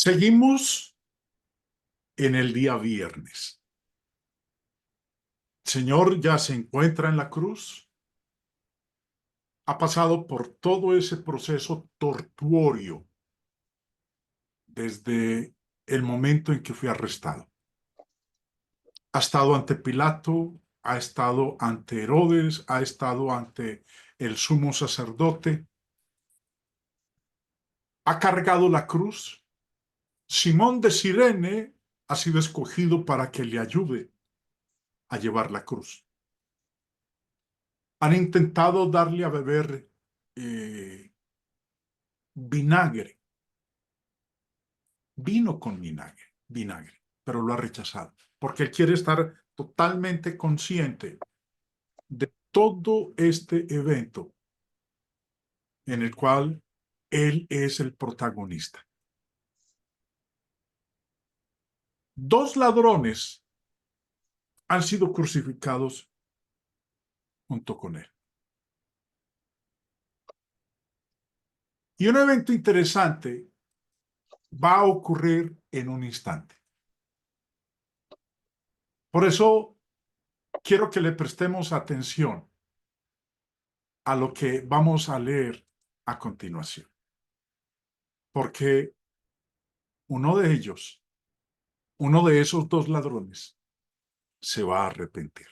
Seguimos en el día viernes. El Señor ya se encuentra en la cruz. Ha pasado por todo ese proceso tortuorio desde el momento en que fue arrestado. Ha estado ante Pilato, ha estado ante Herodes, ha estado ante el sumo sacerdote. Ha cargado la cruz. Simón de Cirene ha sido escogido para que le ayude a llevar la cruz. Han intentado darle a beber vinagre, vino con vinagre, pero lo ha rechazado, porque él quiere estar totalmente consciente de todo este evento en el cual él es el protagonista. Dos ladrones han sido crucificados junto con él. Y un evento interesante va a ocurrir en un instante. Por eso quiero que le prestemos atención a lo que vamos a leer a continuación. Porque uno de ellos, uno de esos dos ladrones, se va a arrepentir.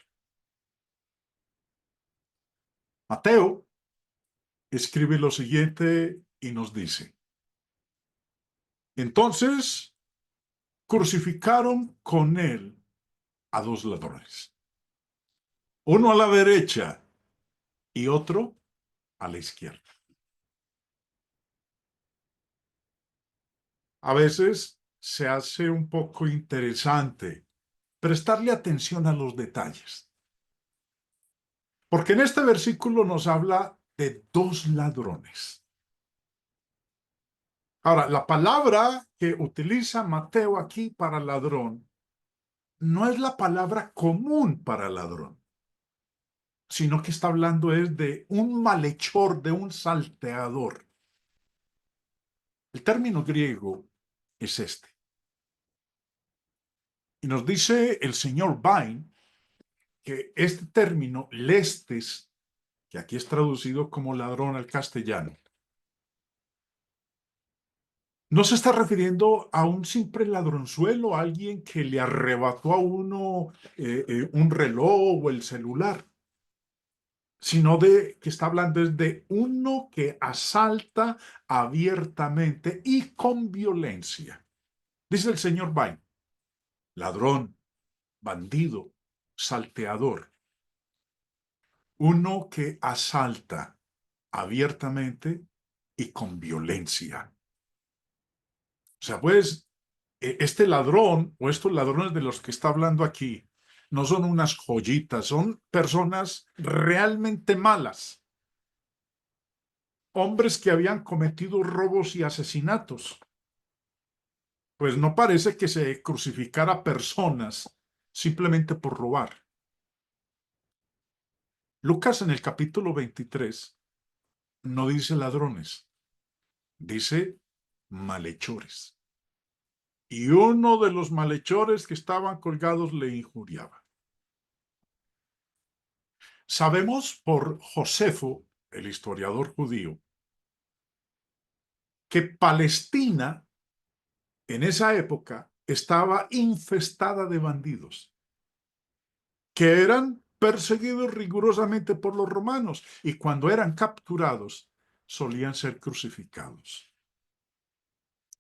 Mateo escribe lo siguiente y nos dice: entonces crucificaron con él a dos ladrones, uno a la derecha y otro a la izquierda. A veces se hace un poco interesante prestarle atención a los detalles, porque en este versículo nos habla de dos ladrones. Ahora, la palabra que utiliza Mateo aquí para ladrón no es la palabra común para ladrón, sino que está hablando es de un malhechor, de un salteador. El término griego es este. Y nos dice el señor Vine que este término, lestes, que aquí es traducido como ladrón al castellano, no se está refiriendo a un simple ladronzuelo, a alguien que le arrebató a uno un reloj o el celular, sino de que está hablando es de uno que asalta abiertamente y con violencia. Dice el señor Vine, ladrón, bandido, salteador, uno que asalta abiertamente y con violencia. O sea, pues, este ladrón o estos ladrones de los que está hablando aquí no son unas joyitas, son personas realmente malas. Hombres que habían cometido robos y asesinatos. Pues no parece que se crucificara personas simplemente por robar. Lucas en el capítulo 23 no dice ladrones, dice malhechores. Y uno de los malhechores que estaban colgados le injuriaba. Sabemos por Josefo, el historiador judío, que Palestina en esa época estaba infestada de bandidos que eran perseguidos rigurosamente por los romanos y cuando eran capturados solían ser crucificados.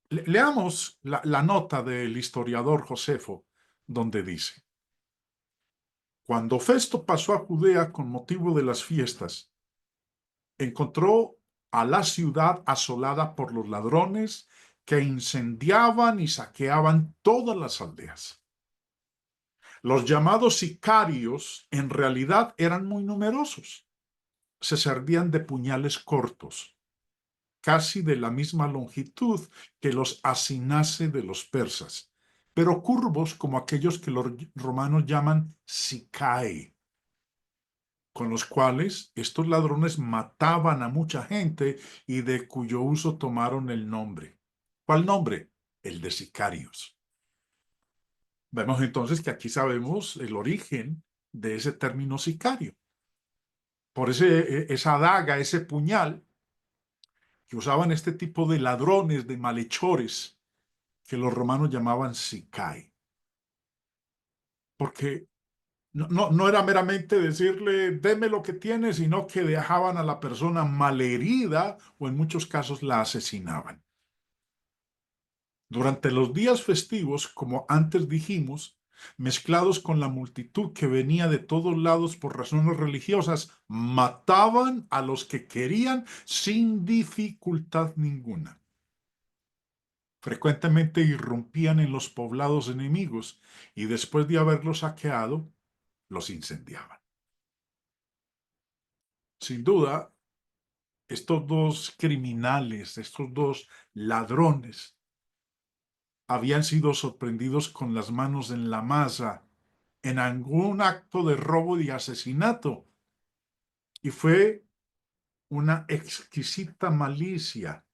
Leamos la nota del historiador Josefo, donde dice: cuando Festo pasó a Judea con motivo de las fiestas, encontró a la ciudad asolada por los ladrones que incendiaban y saqueaban todas las aldeas. Los llamados sicarios en realidad eran muy numerosos. Se servían de puñales cortos, casi de la misma longitud que los acinace de los persas, pero curvos como aquellos que los romanos llaman sicae, con los cuales estos ladrones mataban a mucha gente y de cuyo uso tomaron el nombre. ¿Cuál nombre? el de sicarios. Vemos entonces que aquí sabemos el origen de ese término sicario. Por esa daga, ese puñal que usaban este tipo de ladrones, de malhechores, que los romanos llamaban sicai. Porque no era meramente decirle, deme lo que tiene, sino que dejaban a la persona malherida o en muchos casos la asesinaban. Durante los días festivos, como antes dijimos, mezclados con la multitud que venía de todos lados por razones religiosas, mataban a los que querían sin dificultad ninguna. Frecuentemente irrumpían en los poblados enemigos y después de haberlos saqueado, los incendiaban. Sin duda, estos dos criminales, estos dos ladrones, habían sido sorprendidos con las manos en la masa en algún acto de robo y asesinato. Y fue una exquisita malicia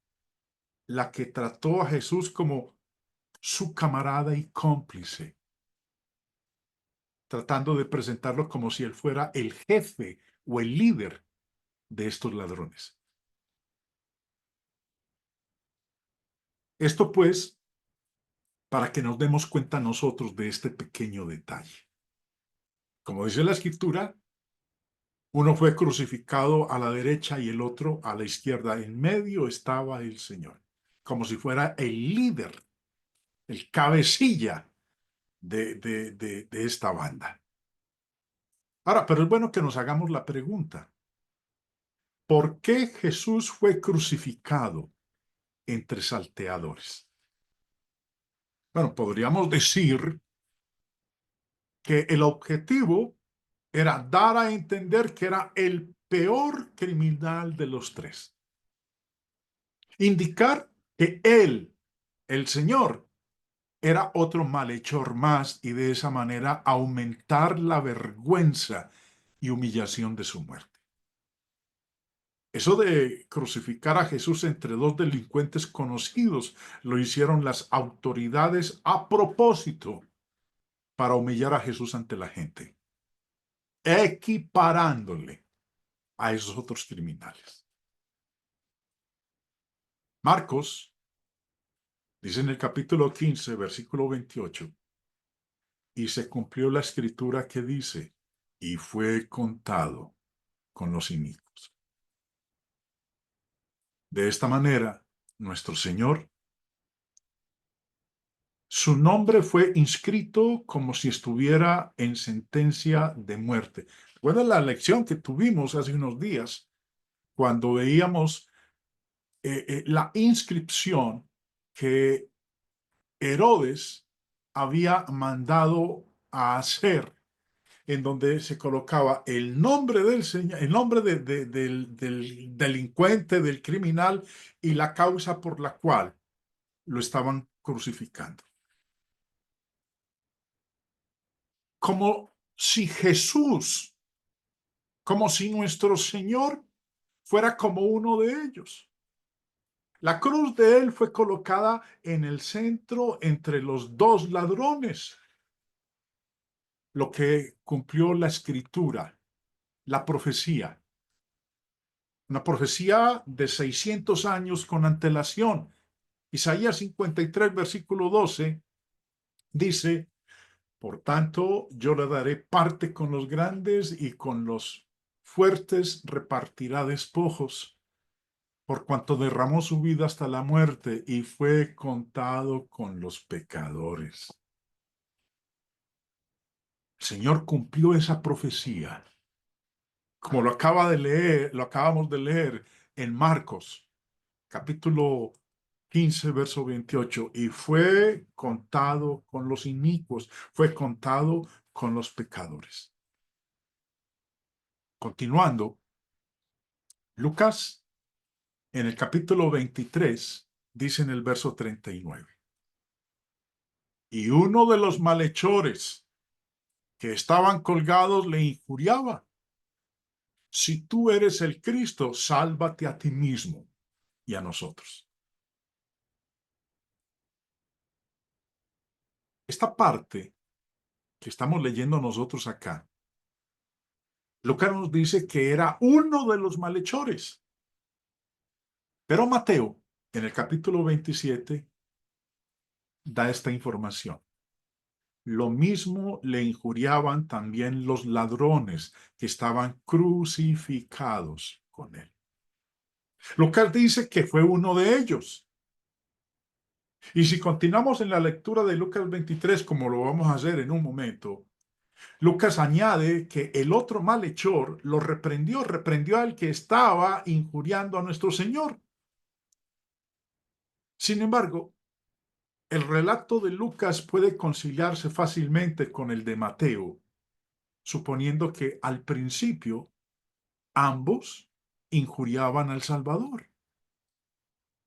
la que trató a Jesús como su camarada y cómplice, tratando de presentarlo como si él fuera el jefe o el líder de estos ladrones. Esto pues, para que nos demos cuenta nosotros de este pequeño detalle. Como dice la escritura, uno fue crucificado a la derecha y el otro a la izquierda. En medio estaba el Señor, como si fuera el líder, el cabecilla de esta banda. Ahora, pero es bueno que nos hagamos la pregunta, ¿por qué Jesús fue crucificado entre salteadores? Bueno, podríamos decir que el objetivo era dar a entender que era el peor criminal de los tres. Indicar que él, el Señor, era otro malhechor más y de esa manera aumentar la vergüenza y humillación de su muerte. Eso de crucificar a Jesús entre dos delincuentes conocidos lo hicieron las autoridades a propósito para humillar a Jesús ante la gente, equiparándole a esos otros criminales. Marcos dice en el capítulo 15, versículo 28, y se cumplió la escritura que dice, y fue contado con los inicuos. De esta manera, nuestro Señor, su nombre fue inscrito como si estuviera en sentencia de muerte. Recuerda la lección que tuvimos hace unos días cuando veíamos la inscripción que Herodes había mandado a hacer, en donde se colocaba el nombre del señor, el nombre del delincuente, del criminal y la causa por la cual lo estaban crucificando. Como si Jesús, como si nuestro Señor fuera como uno de ellos. La cruz de él fue colocada en el centro entre los dos ladrones, lo que cumplió la escritura, la profecía. Una profecía de 600 años con antelación. Isaías 53, versículo 12, dice, por tanto, yo le daré parte con los grandes y con los fuertes repartirá despojos, por cuanto derramó su vida hasta la muerte y fue contado con los pecadores. El Señor cumplió esa profecía, como lo acabamos de leer en Marcos, capítulo 15, verso 28, y fue contado con los inicuos, fue contado con los pecadores. Continuando, Lucas en el capítulo 23 dice en el verso 39, y uno de los malhechores que estaban colgados le injuriaba, si tú eres el Cristo, sálvate a ti mismo y a nosotros. Esta parte que estamos leyendo nosotros acá, Lucas nos dice que era uno de los malhechores. Pero Mateo, en el capítulo 27, da esta información. Lo mismo le injuriaban también los ladrones que estaban crucificados con él. Lucas dice que fue uno de ellos. Y si continuamos en la lectura de Lucas 23, como lo vamos a hacer en un momento, Lucas añade que el otro malhechor lo reprendió al que estaba injuriando a nuestro Señor. Sin embargo, el relato de Lucas puede conciliarse fácilmente con el de Mateo, suponiendo que al principio ambos injuriaban al Salvador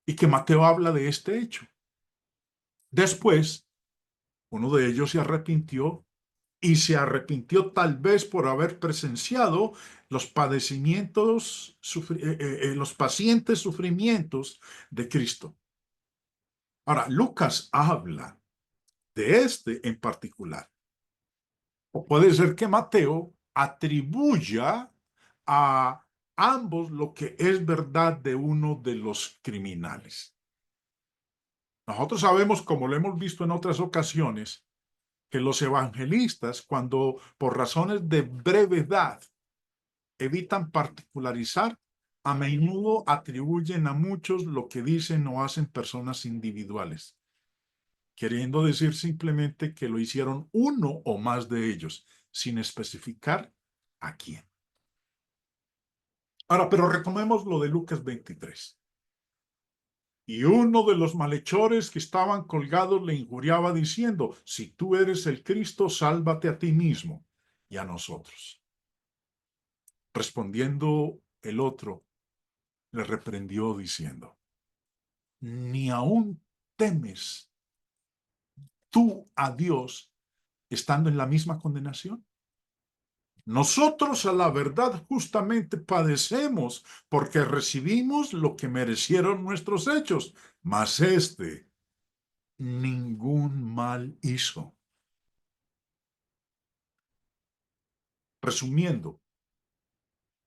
y que Mateo habla de este hecho. Después, uno de ellos se arrepintió y se arrepintió tal vez por haber presenciado los padecimientos, los pacientes sufrimientos de Cristo. Ahora, Lucas habla de este en particular. O puede ser que Mateo atribuya a ambos lo que es verdad de uno de los criminales. Nosotros sabemos, como lo hemos visto en otras ocasiones, que los evangelistas, cuando por razones de brevedad evitan particularizar, a menudo atribuyen a muchos lo que dicen o hacen personas individuales, queriendo decir simplemente que lo hicieron uno o más de ellos, sin especificar a quién. Ahora, pero retomemos lo de Lucas 23. Y uno de los malhechores que estaban colgados le injuriaba diciendo, si tú eres el Cristo, sálvate a ti mismo y a nosotros. Respondiendo el otro, le reprendió diciendo, ni aún temes tú a Dios estando en la misma condenación. Nosotros a la verdad justamente padecemos porque recibimos lo que merecieron nuestros hechos, mas este ningún mal hizo. Resumiendo,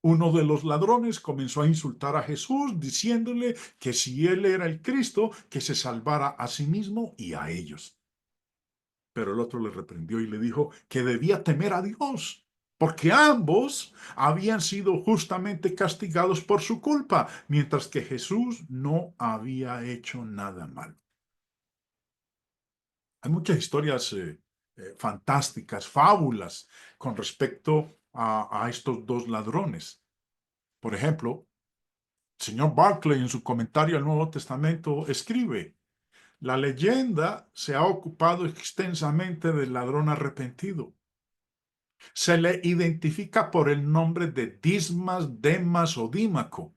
uno de los ladrones comenzó a insultar a Jesús diciéndole que si él era el Cristo, que se salvara a sí mismo y a ellos. Pero el otro le reprendió y le dijo que debía temer a Dios, porque ambos habían sido justamente castigados por su culpa, mientras que Jesús no había hecho nada mal. Hay muchas historias fantásticas, fábulas, con respecto a estos dos ladrones. Por ejemplo, el señor Barclay en su comentario al Nuevo Testamento escribe, la leyenda se ha ocupado extensamente del ladrón arrepentido. Se le identifica por el nombre de Dismas, Demas o Dímaco.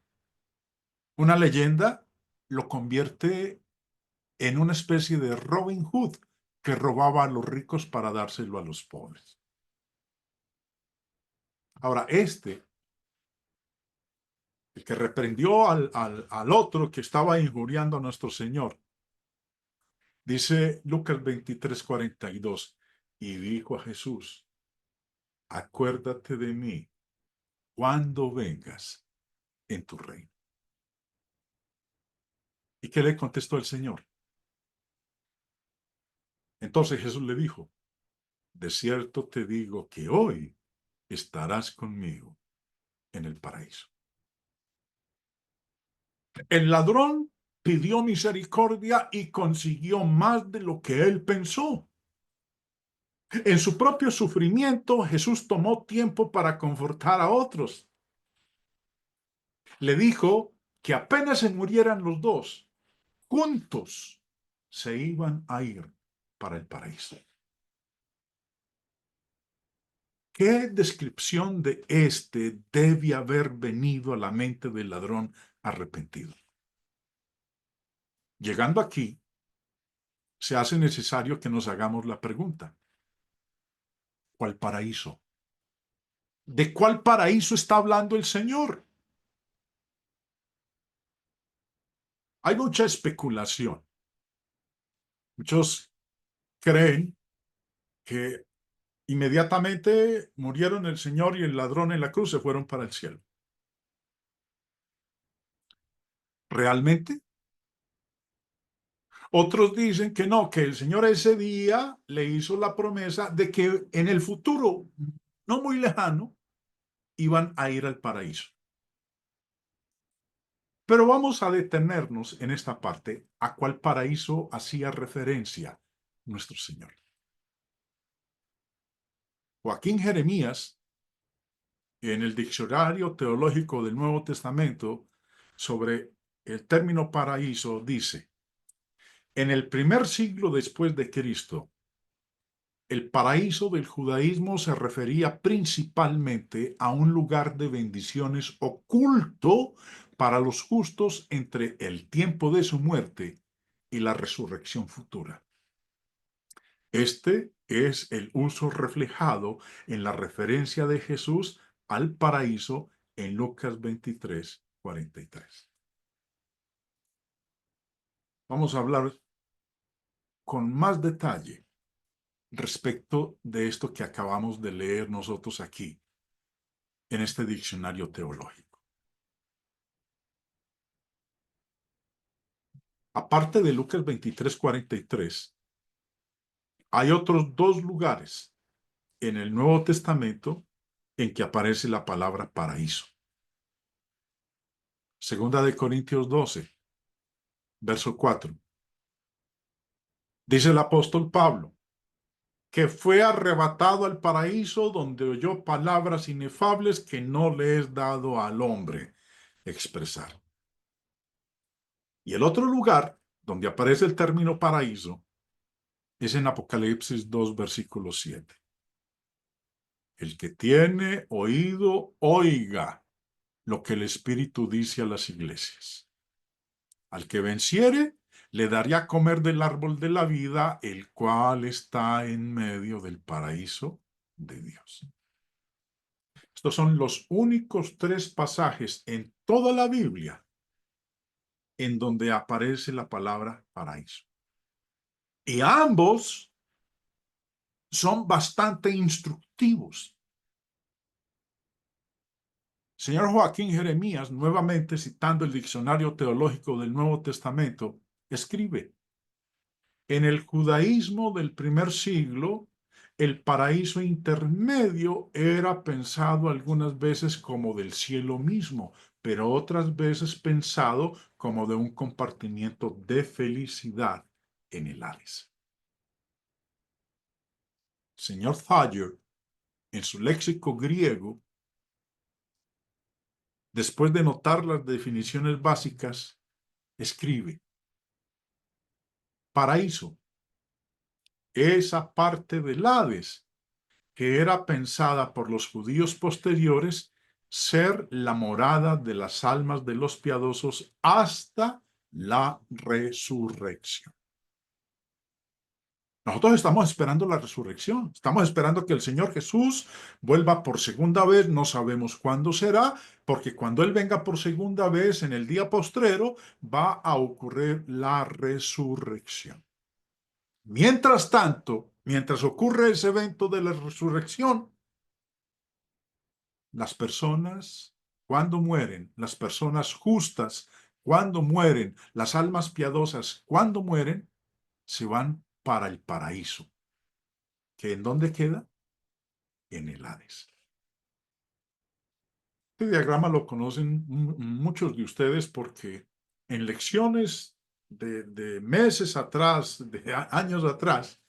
Una leyenda lo convierte en una especie de Robin Hood que robaba a los ricos para dárselo a los pobres. Ahora, el que reprendió al otro que estaba injuriando a nuestro Señor, dice Lucas 23:42, y dijo a Jesús, acuérdate de mí cuando vengas en tu reino. ¿Y qué le contestó el Señor? Entonces Jesús le dijo, de cierto te digo que hoy estarás conmigo en el paraíso. El ladrón pidió misericordia y consiguió más de lo que él pensó. En su propio sufrimiento, Jesús tomó tiempo para confortar a otros. Le dijo que apenas se murieran los dos, juntos se iban a ir para el paraíso. ¿Qué descripción de este debe haber venido a la mente del ladrón arrepentido? Llegando aquí, se hace necesario que nos hagamos la pregunta, ¿cuál paraíso? ¿De cuál paraíso está hablando el Señor? Hay mucha especulación. Muchos creen que inmediatamente murieron el Señor y el ladrón en la cruz, se fueron para el cielo. ¿Realmente? Otros dicen que no, que el Señor ese día le hizo la promesa de que en el futuro, no muy lejano, iban a ir al paraíso. Pero vamos a detenernos en esta parte a cuál paraíso hacía referencia nuestro Señor. Joaquín Jeremías, en el Diccionario Teológico del Nuevo Testamento, sobre el término paraíso, dice: en el primer siglo después de Cristo, el paraíso del judaísmo se refería principalmente a un lugar de bendiciones oculto para los justos entre el tiempo de su muerte y la resurrección futura. Este es el uso reflejado en la referencia de Jesús al paraíso en Lucas 23:43. Vamos a hablar con más detalle respecto de esto que acabamos de leer nosotros aquí en este diccionario teológico. Aparte de Lucas 23:43, hay otros dos lugares en el Nuevo Testamento en que aparece la palabra paraíso. Segunda de Corintios 12, verso 4. Dice el apóstol Pablo, que fue arrebatado al paraíso donde oyó palabras inefables que no le es dado al hombre expresar. Y el otro lugar donde aparece el término paraíso es en Apocalipsis 2, versículo 7. El que tiene oído, oiga lo que el Espíritu dice a las iglesias. Al que venciere, le daré a comer del árbol de la vida, el cual está en medio del paraíso de Dios. Estos son los únicos tres pasajes en toda la Biblia en donde aparece la palabra paraíso. Y ambos son bastante instructivos. Señor Joaquín Jeremías, nuevamente citando el Diccionario Teológico del Nuevo Testamento, escribe: en el judaísmo del primer siglo, el paraíso intermedio era pensado algunas veces como del cielo mismo, pero otras veces pensado como de un compartimiento de felicidad en el Hades. Señor Thayer, en su léxico griego, después de notar las definiciones básicas, escribe: paraíso, esa parte del Hades que era pensada por los judíos posteriores ser la morada de las almas de los piadosos hasta la resurrección. Nosotros estamos esperando la resurrección, estamos esperando que el Señor Jesús vuelva por segunda vez, no sabemos cuándo será, porque cuando Él venga por segunda vez en el día postrero va a ocurrir la resurrección. Mientras tanto, mientras ocurre ese evento de la resurrección, las personas, cuando mueren, las personas justas, cuando mueren, las almas piadosas, cuando mueren, se van para el paraíso. ¿Que en dónde queda? En el Hades. Este diagrama lo conocen muchos de ustedes porque en lecciones de meses atrás, de años atrás,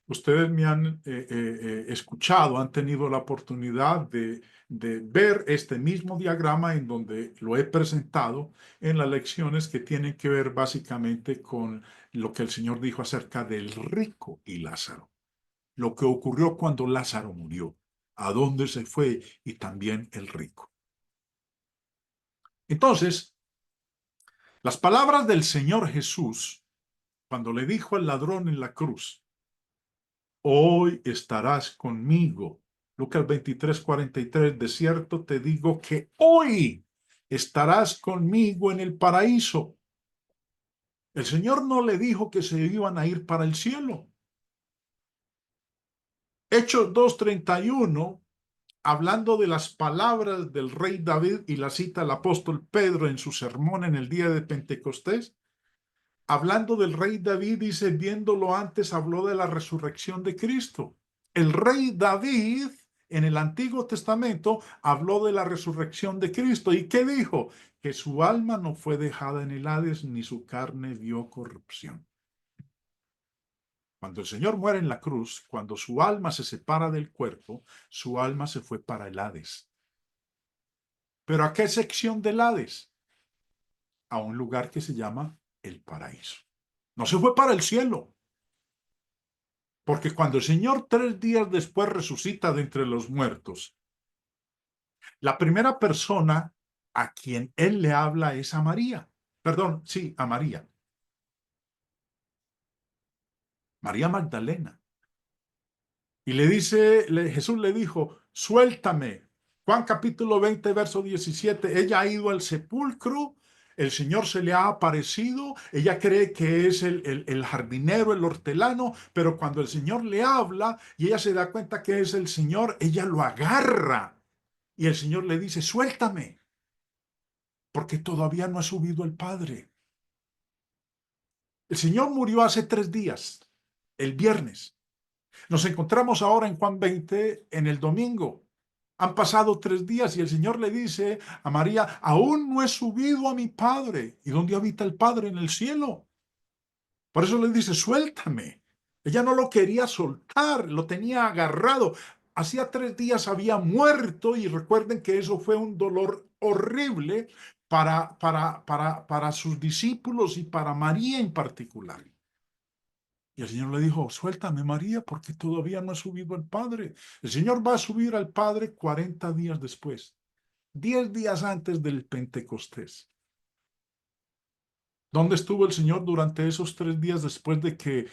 ustedes me han escuchado, han tenido la oportunidad de ver este mismo diagrama en donde lo he presentado en las lecciones que tienen que ver básicamente con lo que el Señor dijo acerca del rico y Lázaro. Lo que ocurrió cuando Lázaro murió, a dónde se fue y también el rico. Entonces, las palabras del Señor Jesús, cuando le dijo al ladrón en la cruz: hoy estarás conmigo. Lucas 23:43, de cierto te digo que hoy estarás conmigo en el paraíso. El Señor no le dijo que se iban a ir para el cielo. Hechos 2:31, hablando de las palabras del rey David, y la cita el apóstol Pedro en su sermón en el día de Pentecostés, hablando del rey David, dice, viéndolo antes, habló de la resurrección de Cristo. El rey David en el Antiguo Testamento habló de la resurrección de Cristo. ¿Y qué dijo? Que su alma no fue dejada en el Hades, ni su carne vio corrupción. Cuando el Señor muere en la cruz, cuando su alma se separa del cuerpo, su alma se fue para el Hades. ¿Pero a qué sección del Hades? A un lugar que se llama el paraíso. No se fue para el cielo, porque cuando el Señor 3 días después resucita de entre los muertos, la primera persona a quien Él le habla es a María. Perdón, sí, a María. María Magdalena. Y le dice, Jesús le dijo, suéltame. Juan capítulo 20, verso 17. Ella ha ido al sepulcro, el Señor se le ha aparecido, ella cree que es el jardinero, el hortelano, pero cuando el Señor le habla y ella se da cuenta que es el Señor, ella lo agarra y el Señor le dice, suéltame, porque todavía no ha subido el Padre. El Señor murió hace 3 días, el viernes. Nos encontramos ahora en Juan 20, en el domingo. Han pasado 3 días y el Señor le dice a María, aún no he subido a mi Padre. ¿Y dónde habita el Padre? En el cielo. Por eso le dice, suéltame. Ella no lo quería soltar, lo tenía agarrado. Hacía 3 días había muerto y recuerden que eso fue un dolor horrible para sus discípulos y para María en particular. Y el Señor le dijo, suéltame María, porque todavía no ha subido al Padre. El Señor va a subir al Padre 40 días después, 10 días antes del Pentecostés. ¿Dónde estuvo el Señor durante esos 3 días después de que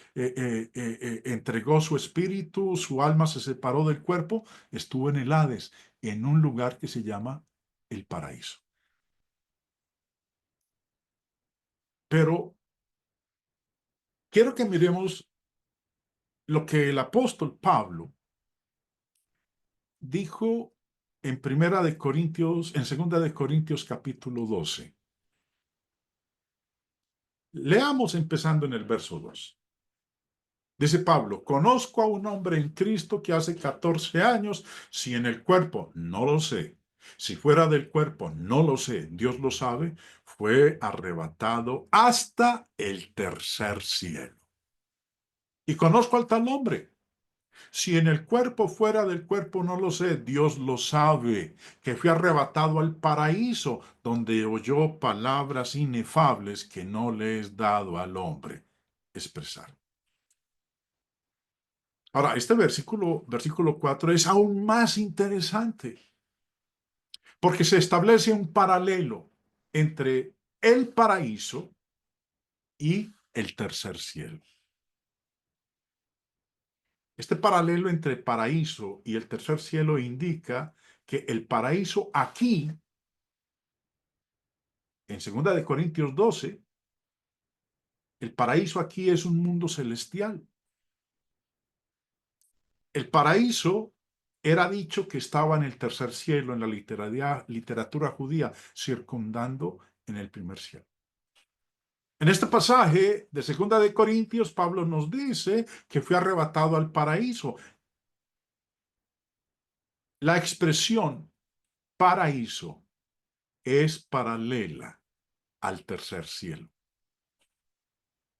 entregó su espíritu, su alma se separó del cuerpo? Estuvo en el Hades, en un lugar que se llama el paraíso. Pero quiero que miremos lo que el apóstol Pablo dijo en Segunda de Corintios capítulo 12. Leamos empezando en el verso 2. Dice Pablo, conozco a un hombre en Cristo que hace 14 años, si en el cuerpo, no lo sé, si fuera del cuerpo, no lo sé, Dios lo sabe, fue arrebatado hasta el tercer cielo. Y conozco al tal hombre. Si en el cuerpo, fuera del cuerpo, no lo sé, Dios lo sabe, que fue arrebatado al paraíso, donde oyó palabras inefables que no le es dado al hombre expresar. Ahora, este versículo 4, es aún más interesante, porque se establece un paralelo entre el paraíso y el tercer cielo. Este paralelo entre paraíso y el tercer cielo indica que el paraíso aquí, en 2 Corintios 12, el paraíso aquí es un mundo celestial. El paraíso era dicho que estaba en el tercer cielo, en la literatura judía, circundando en el primer cielo. En este pasaje de 2 Corintios, Pablo nos dice que fue arrebatado al paraíso. La expresión paraíso es paralela al tercer cielo.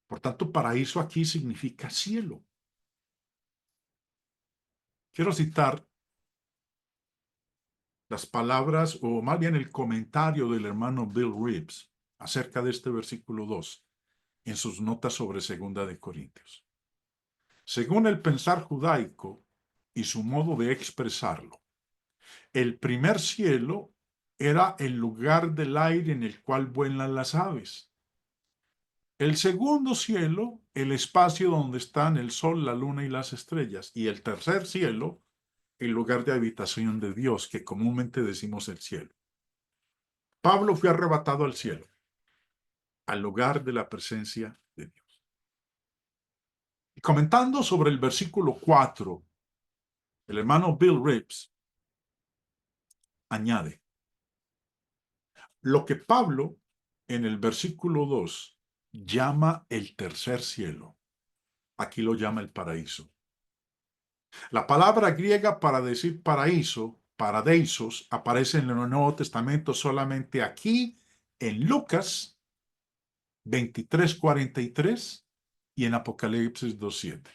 Por tanto, paraíso aquí significa cielo. Quiero citar las palabras, o más bien el comentario del hermano Bill Reeves acerca de este versículo 2 en sus notas sobre 2 Corintios. Según el pensar judaico y su modo de expresarlo, el primer cielo era el lugar del aire en el cual vuelan las aves. El segundo cielo, el espacio donde están el sol, la luna y las estrellas. Y el tercer cielo, el lugar de habitación de Dios, que comúnmente decimos el cielo. Pablo fue arrebatado al cielo, al lugar de la presencia de Dios. Y comentando sobre el versículo 4 El hermano Bill Rips añade, lo que Pablo en el versículo 2 llama el tercer cielo, aquí lo llama el paraíso. La palabra griega para decir paraíso, paradeisos, aparece en el Nuevo Testamento solamente aquí, en Lucas 23:43 y en Apocalipsis 2:7.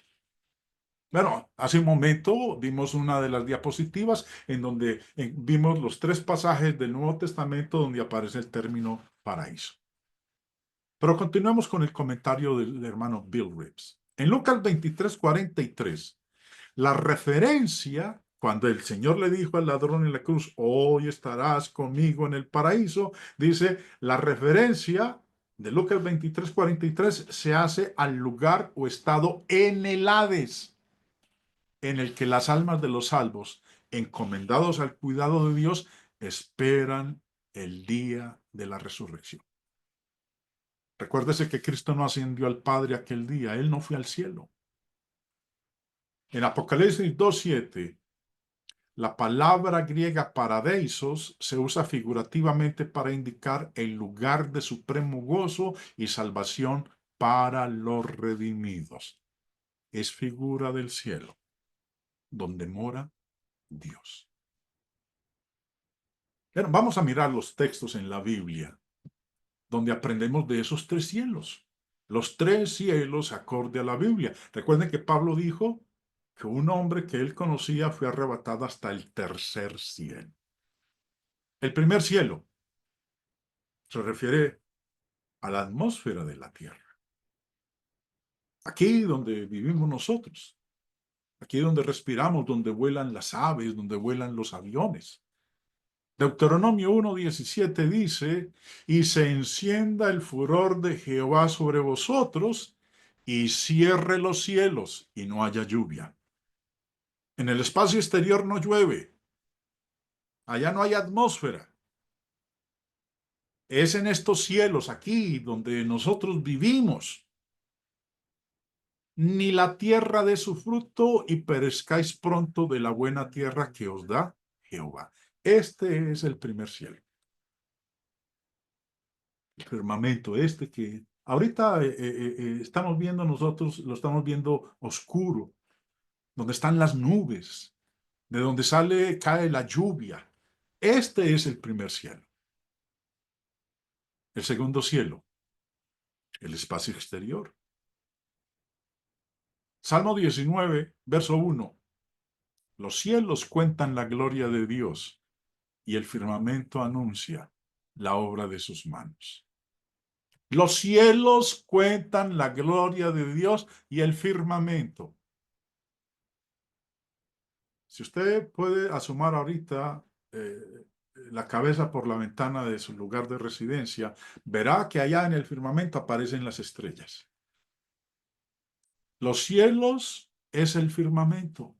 Bueno, hace un momento vimos una de las diapositivas en donde vimos los 3 pasajes del Nuevo Testamento donde aparece el término paraíso. Pero continuemos con el comentario del hermano Bill Rips. En Lucas 23:43, la referencia, cuando el Señor le dijo al ladrón en la cruz, hoy estarás conmigo en el paraíso, dice, la referencia de Lucas 23:43 se hace al lugar o estado en el Hades, en el que las almas de los salvos, encomendados al cuidado de Dios, esperan el día de la resurrección. Recuérdese que Cristo no ascendió al Padre aquel día, Él no fue al cielo. En Apocalipsis 2:7, la palabra griega paradeisos se usa figurativamente para indicar el lugar de supremo gozo y salvación para los redimidos. Es figura del cielo, donde mora Dios. Pero vamos a mirar los textos en la Biblia, donde aprendemos de esos 3 cielos. Los 3 cielos acorde a la Biblia. Recuerden que Pablo dijo que un hombre que él conocía fue arrebatado hasta el tercer cielo. El primer cielo se refiere a la atmósfera de la tierra. Aquí donde vivimos nosotros. Aquí donde respiramos, donde vuelan las aves, donde vuelan los aviones. Deuteronomio 1:17 dice, y se encienda el furor de Jehová sobre vosotros, y cierre los cielos, y no haya lluvia. En el espacio exterior no llueve. Allá no hay atmósfera. Es en estos cielos, aquí, donde nosotros vivimos. Ni la tierra dé su fruto, y perezcáis pronto de la buena tierra que os da Jehová. Este es el primer cielo. El firmamento este que ahorita estamos viendo nosotros, lo estamos viendo oscuro, donde están las nubes, de donde cae la lluvia. Este es el primer cielo. El segundo cielo, el espacio exterior. Salmo 19, verso 1. Los cielos cuentan la gloria de Dios y el firmamento anuncia la obra de sus manos. Los cielos cuentan la gloria de Dios y el firmamento. Si usted puede asomar ahorita la cabeza por la ventana de su lugar de residencia, verá que allá en el firmamento aparecen las estrellas. Los cielos es el firmamento.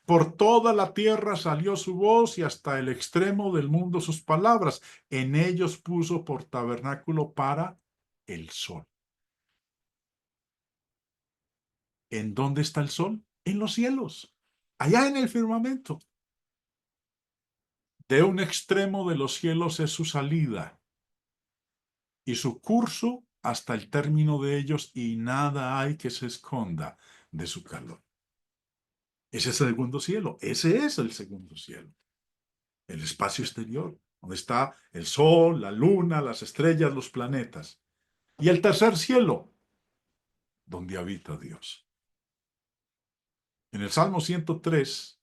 Por toda la tierra salió su voz y hasta el extremo del mundo sus palabras. En ellos puso por tabernáculo para el sol. ¿En dónde está el sol? En los cielos, allá en el firmamento. De un extremo de los cielos es su salida y su curso hasta el término de ellos, y nada hay que se esconda de su calor. Ese es el segundo cielo, ese es el segundo cielo. El espacio exterior, donde está el sol, la luna, las estrellas, los planetas. Y el tercer cielo, donde habita Dios. En el Salmo 103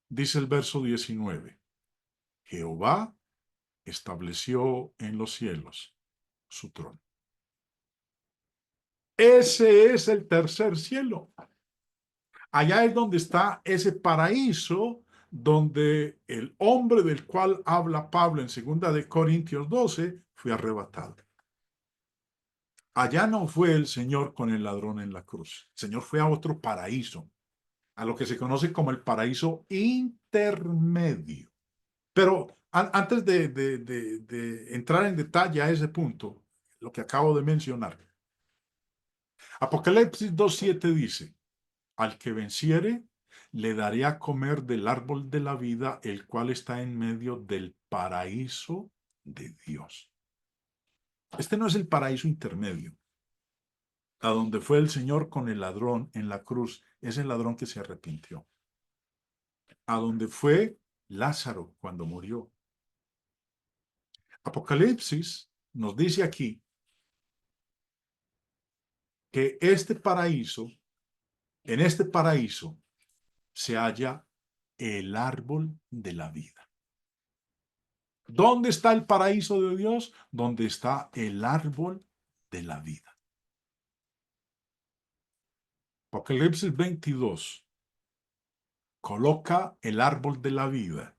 dice el verso 19, Jehová estableció en los cielos su trono. Ese es el tercer cielo. Allá es donde está ese paraíso donde el hombre del cual habla Pablo en 2 de Corintios 12 fue arrebatado. Allá no fue el Señor con el ladrón en la cruz. El Señor fue a otro paraíso, a lo que se conoce como el paraíso intermedio. Pero antes de entrar en detalle a ese punto, lo que acabo de mencionar, Apocalipsis 2:7 dice, al que venciere, le daré a comer del árbol de la vida, el cual está en medio del paraíso de Dios. Este no es el paraíso intermedio, a donde fue el Señor con el ladrón en la cruz, es el ladrón que se arrepintió. A donde fue Lázaro cuando murió. Apocalipsis nos dice aquí que en este paraíso, se halla el árbol de la vida. ¿Dónde está el paraíso de Dios? Donde está el árbol de la vida. Apocalipsis 22 coloca el árbol de la vida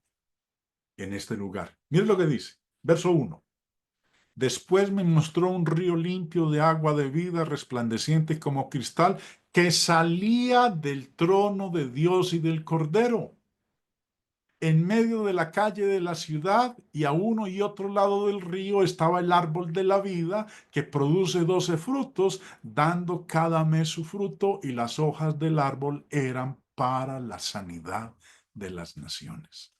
en este lugar. Miren lo que dice, verso 1. Después me mostró un río limpio de agua de vida, resplandeciente como cristal, que salía del trono de Dios y del Cordero. En medio de la calle de la ciudad y a uno y otro lado del río estaba el árbol de la vida, que produce 12 frutos, dando cada mes su fruto, y las hojas del árbol eran para la sanidad de las naciones.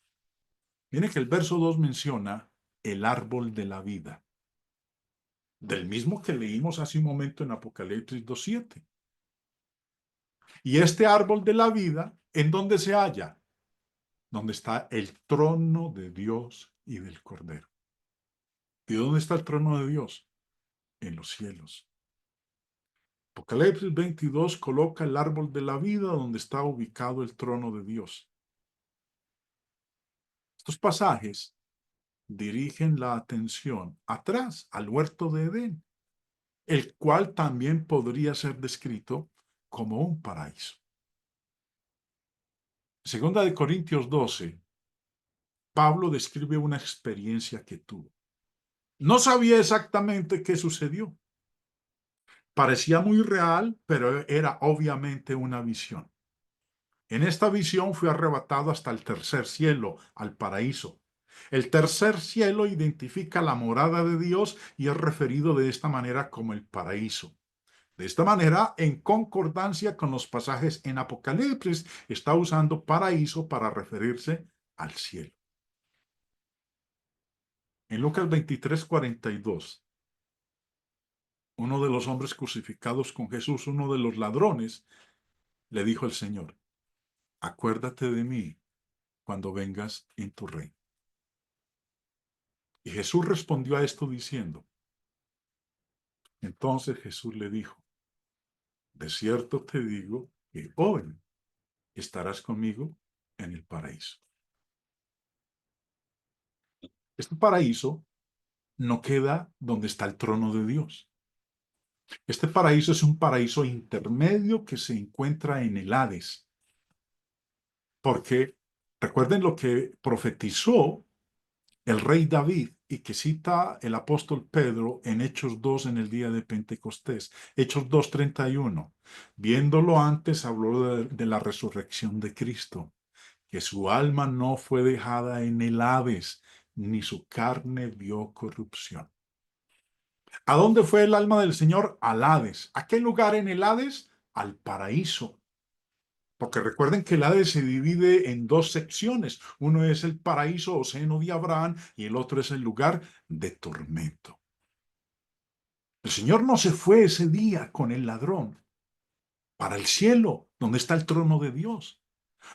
Miren que el verso 2 menciona el árbol de la vida, del mismo que leímos hace un momento en Apocalipsis 2:7. Y este árbol de la vida, ¿en dónde se halla? Donde está el trono de Dios y del Cordero. ¿Y dónde está el trono de Dios? En los cielos. Apocalipsis 22 coloca el árbol de la vida donde está ubicado el trono de Dios. Estos pasajes dirigen la atención atrás al huerto de Edén, el cual también podría ser descrito como un paraíso. Segunda de Corintios 12, Pablo describe una experiencia que tuvo. No sabía exactamente qué sucedió. Parecía muy real, pero era obviamente una visión. En esta visión fui arrebatado hasta el tercer cielo, al paraíso. El tercer cielo identifica la morada de Dios y es referido de esta manera como el paraíso. De esta manera, en concordancia con los pasajes en Apocalipsis, está usando paraíso para referirse al cielo. En Lucas 23:42, uno de los hombres crucificados con Jesús, uno de los ladrones, le dijo al Señor: acuérdate de mí cuando vengas en tu reino. Y Jesús respondió a esto diciendo, entonces Jesús le dijo, de cierto te digo que hoy estarás conmigo en el paraíso. Este paraíso no queda donde está el trono de Dios. Este paraíso es un paraíso intermedio que se encuentra en el Hades. Porque recuerden lo que profetizó el rey David y que cita el apóstol Pedro en Hechos 2 en el día de Pentecostés. Hechos 2:31. Viéndolo antes, habló de la resurrección de Cristo, que su alma no fue dejada en el Hades, ni su carne vio corrupción. ¿A dónde fue el alma del Señor? Al Hades. ¿A qué lugar en el Hades? Al paraíso. Porque recuerden que el Hades se divide en dos secciones. Uno es el paraíso o seno de Abraham y el otro es el lugar de tormento. El Señor no se fue ese día con el ladrón para el cielo, donde está el trono de Dios,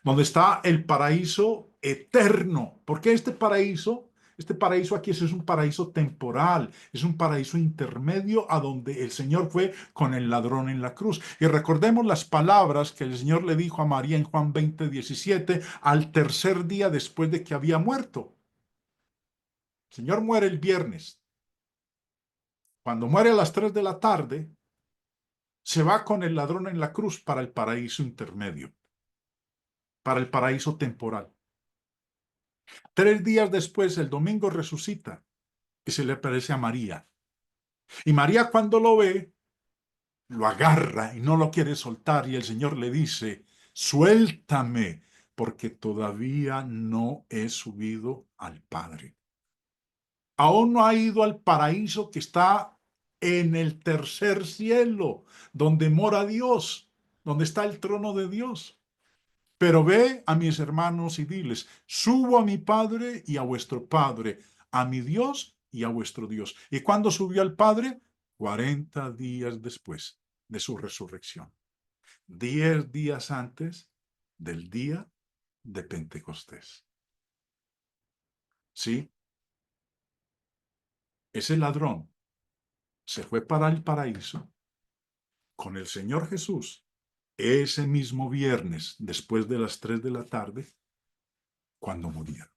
donde está el paraíso eterno. Porque este paraíso aquí es un paraíso temporal, es un paraíso intermedio a donde el Señor fue con el ladrón en la cruz. Y recordemos las palabras que el Señor le dijo a María en Juan 20:17, al tercer día después de que había muerto. El Señor muere el viernes. Cuando muere a las 3 de la tarde, se va con el ladrón en la cruz para el paraíso intermedio, para el paraíso temporal. 3 días después, el domingo, resucita y se le aparece a María. Y María, cuando lo ve, lo agarra y no lo quiere soltar, y el Señor le dice, suéltame, porque todavía no he subido al Padre. Aún no ha ido al paraíso que está en el tercer cielo, donde mora Dios, donde está el trono de Dios. Pero ve a mis hermanos y diles, subo a mi Padre y a vuestro Padre, a mi Dios y a vuestro Dios. ¿Y cuándo subió al Padre? 40 días después de su resurrección. 10 días antes del día de Pentecostés. ¿Sí? Ese ladrón se fue para el paraíso con el Señor Jesús ese mismo viernes, después de las 3 de la tarde, cuando murieron.